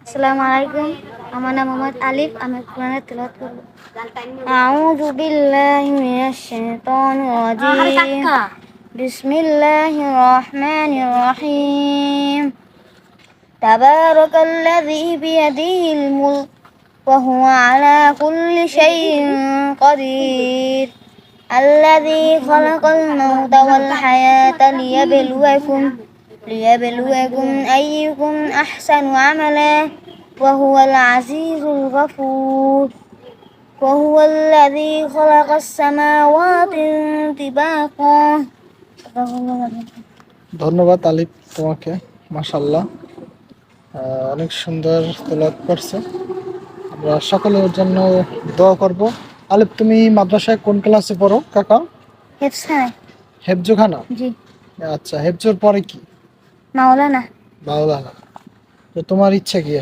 Assalamualaikum. আমার নাম মোহাম্মদ আলিফ। আমি কোরআনের তেলাওয়াত করব। আউযু বিল্লাহি মিনাশ শাইতানির রাজিম। বিসমিল্লাহির রহমানির রহিম। তাবারাকাল্লাযী বিয়াদিহিল মুলক ওয়া হুয়া আলা কুল্লি শাইইন কাদির। الذي خلق الموت والحياة ليبلوكم أيكم أحسن عملا وهو العزيز الغفور وهو الذي خلق السماوات طباقا। ধন্যবাদ আলিফ তোমাকে, মাশাআল্লাহ অনেক সুন্দর তেলাওয়াত করছে। আমরা সকলের জন্য দোয়া করব। আলিফ, তুমি মাদ্রাসায় কোন ক্লাসে পড়ো কাকা? হেফসায়। হেফজোখানা? জি। আচ্ছা, হেফজোর পরে কি? মাওলানা। মাওলানা। তো তোমার ইচ্ছা কি